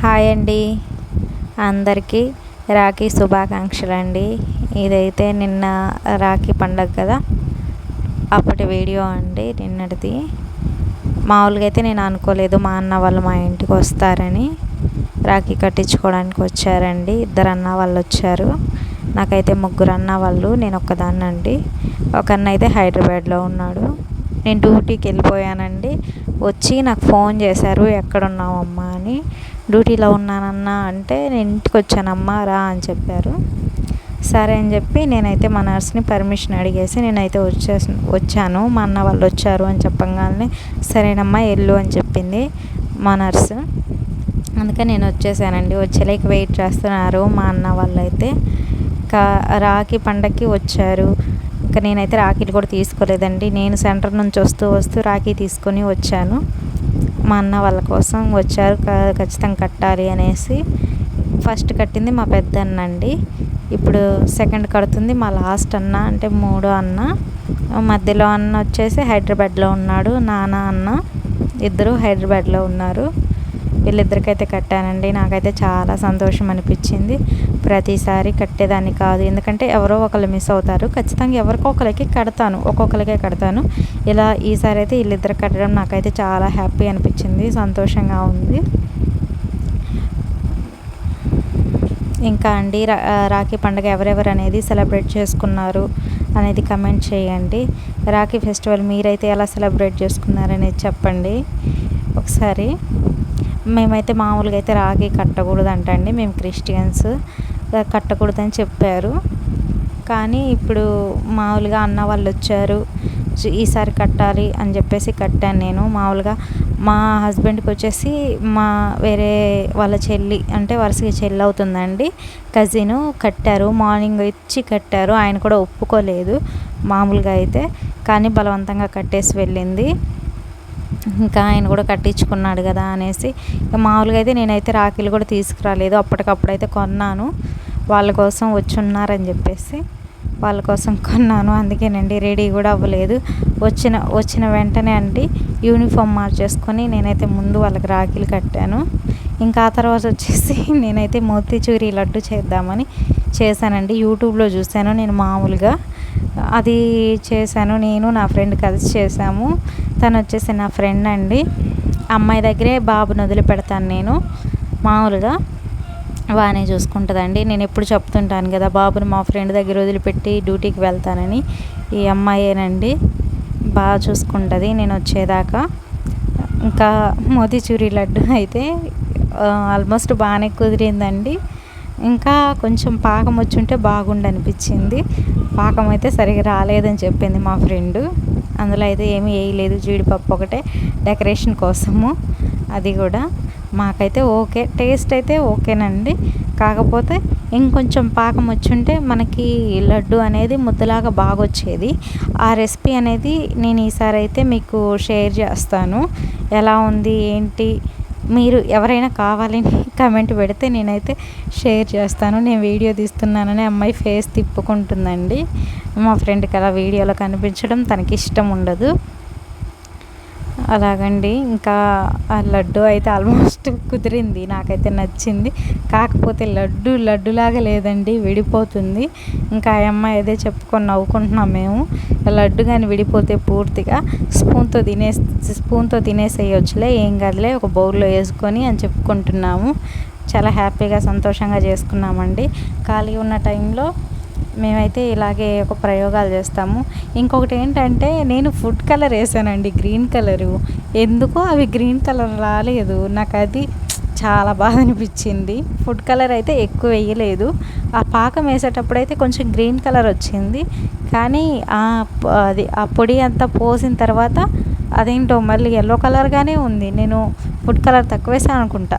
Hi అండి, అందరికీ రాఖీ శుభాకాంక్షలు అండి. ఇదైతే నిన్న రాఖీ పండగ కదా, అప్పటి వీడియో అండి నిన్నటిది. మామూలుగా అయితే నేను అనుకోలేదు మా అన్న వాళ్ళు మా ఇంటికి వస్తారని. రాఖీ కట్టించుకోవడానికి వచ్చారండి, ఇద్దరు అన్న వాళ్ళు వచ్చారు. నాకైతే ముగ్గురు అన్న వాళ్ళు, నేను ఒక్కదాన్నండి. ఒక అన్న అయితే హైదరాబాద్లో ఉన్నాడు. నేను డ్యూటీకి వెళ్ళిపోయానండి. వచ్చి నాకు ఫోన్ చేశారు, ఎక్కడున్నావమ్మా అని. డ్యూటీలో ఉన్నానన్నా అంటే, నేను ఇంటికి వచ్చానమ్మా రా అని చెప్పారు. సరే అని చెప్పి నేనైతే మా నర్స్ని పర్మిషన్ అడిగేసి నేనైతే వచ్చాను. మా అన్న వాళ్ళు వచ్చారు అని చెప్పగానే సరేనమ్మా వెళ్ళు అని చెప్పింది మా నర్సు. అందుకని నేను వచ్చేసానండి. వచ్చేలేక వెయిట్ చేస్తున్నారు మా అన్న వాళ్ళు అయితే. ఇంకా రాఖీ పండగకి వచ్చారు. ఇంకా నేనైతే రాఖీలు కూడా తీసుకోలేదండి. నేను సెంటర్ నుంచి వస్తూ రాఖీ తీసుకొని వచ్చాను. మా అన్న వాళ్ళ కోసం వచ్చారు, ఖచ్చితంగా కట్టాలి అనేసి. ఫస్ట్ కట్టింది మా పెద్ద అన్న అండి. ఇప్పుడు సెకండ్ కడుతుంది మా లాస్ట్ అన్న, అంటే మూడో అన్న. మధ్యలో అన్న వచ్చేసి హైదరాబాద్లో ఉన్నాడు. నాన్న అన్న ఇద్దరు హైదరాబాద్లో ఉన్నారు. వీళ్ళిద్దరికైతే కట్టానండి. నాకైతే చాలా సంతోషం అనిపించింది. ప్రతిసారి కట్టేదాన్ని కాదు, ఎందుకంటే ఎవరో ఒకళ్ళు మిస్ అవుతారు. ఖచ్చితంగా ఎవరికో ఒకరికి కడతాను, ఒక్కొక్కరికే కడతాను. ఇలా ఈసారి అయితే వీళ్ళిద్దరు కట్టడం నాకైతే చాలా హ్యాపీ అనిపించింది, సంతోషంగా ఉంది. ఇంకా అండి రాఖీ పండుగ ఎవరెవరు అనేది సెలబ్రేట్ చేసుకున్నారు అనేది కమెంట్ చేయండి. రాఖీ ఫెస్టివల్ మీరైతే ఎలా సెలబ్రేట్ చేసుకున్నారనేది చెప్పండి ఒకసారి. మేమైతే మామూలుగా అయితే రాఖీ కట్టకూడదు అంటండి, మేము క్రిస్టియన్స్, కట్టకూడదని చెప్పారు. కానీ ఇప్పుడు మామూలుగా అన్న వాళ్ళు వచ్చారు, ఈసారి కట్టాలి అని చెప్పేసి కట్టాను నేను. మామూలుగా మా హస్బెండ్కి వచ్చేసి మా వేరే వాళ్ళ చెల్లి, అంటే వరుసగా చెల్లి అవుతుందండి, కజిన్ కట్టారు. మార్నింగ్ ఇచ్చి కట్టారు. ఆయన కూడా ఒప్పుకోలేదు మామూలుగా అయితే, కానీ బలవంతంగా కట్టేసి వెళ్ళింది. ఇంకా ఆయన కూడా కట్టించుకున్నాడు కదా అనేసి. మామూలుగా అయితే నేనైతే రాఖీలు కూడా తీసుకురాలేదు, అప్పటికప్పుడైతే కొన్నాను. వాళ్ళ కోసం వచ్చి ఉన్నారని చెప్పేసి వాళ్ళ కోసం కొన్నాను. అందుకేనండి రెడీ కూడా అవ్వలేదు. వచ్చిన వెంటనే అండి యూనిఫామ్ మార్చేసుకొని నేనైతే ముందు వాళ్ళకి రాఖీలు కట్టాను. ఇంకా ఆ తర్వాత వచ్చేసి నేనైతే మోతీచూరి లడ్డు చేద్దామని చేశానండి. యూట్యూబ్లో చూశాను నేను, మామూలుగా అది చేశాను. నేను నా ఫ్రెండ్ కలిసి చేసాము. తను వచ్చేసి నా ఫ్రెండ్ అండి. అమ్మాయి దగ్గరే బాబుని వదిలిపెడతాను నేను. మామూలుగా బాగానే చూసుకుంటుందండి. నేను ఎప్పుడు చెప్తుంటాను కదా, బాబుని మా ఫ్రెండ్ దగ్గర వదిలిపెట్టి డ్యూటీకి వెళ్తానని. ఈ అమ్మాయేనండి బాగా చూసుకుంటుంది నేను వచ్చేదాకా. ఇంకా మోతీచూరి లడ్డు అయితే ఆల్మోస్ట్ బాగానే కుదిరిందండి. ఇంకా కొంచెం పాకం వచ్చి ఉంటే బాగుండు అనిపించింది. పాకం అయితే సరిగా రాలేదని చెప్పింది మా ఫ్రెండు. అందులో అయితే ఏమీ వేయలేదు, జీడిపప్పు ఒకటే డెకరేషన్ కోసము. అది కూడా మాకైతే ఓకే, టేస్ట్ అయితే ఓకేనండి. కాకపోతే ఇంకొంచెం పాకం వచ్చుంటే మనకి లడ్డు అనేది ముద్దలాగా బాగా వచ్చేది. ఆ రెసిపీ అనేది నేను ఈసారి అయితే మీకు షేర్ చేస్తాను. ఎలా ఉంది ఏంటి, మీరు ఎవరైనా కావాలని కమెంట్ పెడితే నేనైతే షేర్ చేస్తాను. నేను వీడియో తీస్తున్నానని అమ్మాయి ఫేస్ తిప్పుకుంటుందండి. మా ఫ్రెండ్కి అలా వీడియోలో కనిపించడం తనకి ఇష్టం ఉండదు. అలాగండి. ఇంకా ఆ లడ్డు అయితే ఆల్మోస్ట్ కుదిరింది, నాకైతే నచ్చింది. కాకపోతే లడ్డులాగా లేదండి, విడిపోతుంది. ఇంకా ఆ అమ్మాయి అదే చెప్పుకొని నవ్వుకుంటున్నాం మేము. లడ్డు కానీ విడిపోతే పూర్తిగా స్పూన్తో తినేసేయొచ్చులే, ఏం కాదులే, ఒక బౌల్లో వేసుకొని అని చెప్పుకుంటున్నాము. చాలా హ్యాపీగా సంతోషంగా చేసుకున్నామండి. ఖాళీ ఉన్న టైంలో మేమైతే ఇలాగే ఒక ప్రయోగాలు చేస్తాము. ఇంకొకటి ఏంటంటే, నేను ఫుడ్ కలర్ వేసానండి, గ్రీన్ కలరు. ఎందుకో అవి గ్రీన్ కలర్ రాలేదు, నాకు అది చాలా బాధ అనిపించింది. ఫుడ్ కలర్ అయితే ఎక్కువ వేయలేదు. ఆ పాకం వేసేటప్పుడు అయితే కొంచెం గ్రీన్ కలర్ వచ్చింది, కానీ ఆ పొడి అంతా పోసిన తర్వాత అదేంటో మళ్ళీ ఎల్లో కలర్గానే ఉంది. నేను ఫుడ్ కలర్ తక్కువ వేసాను అనుకుంటా.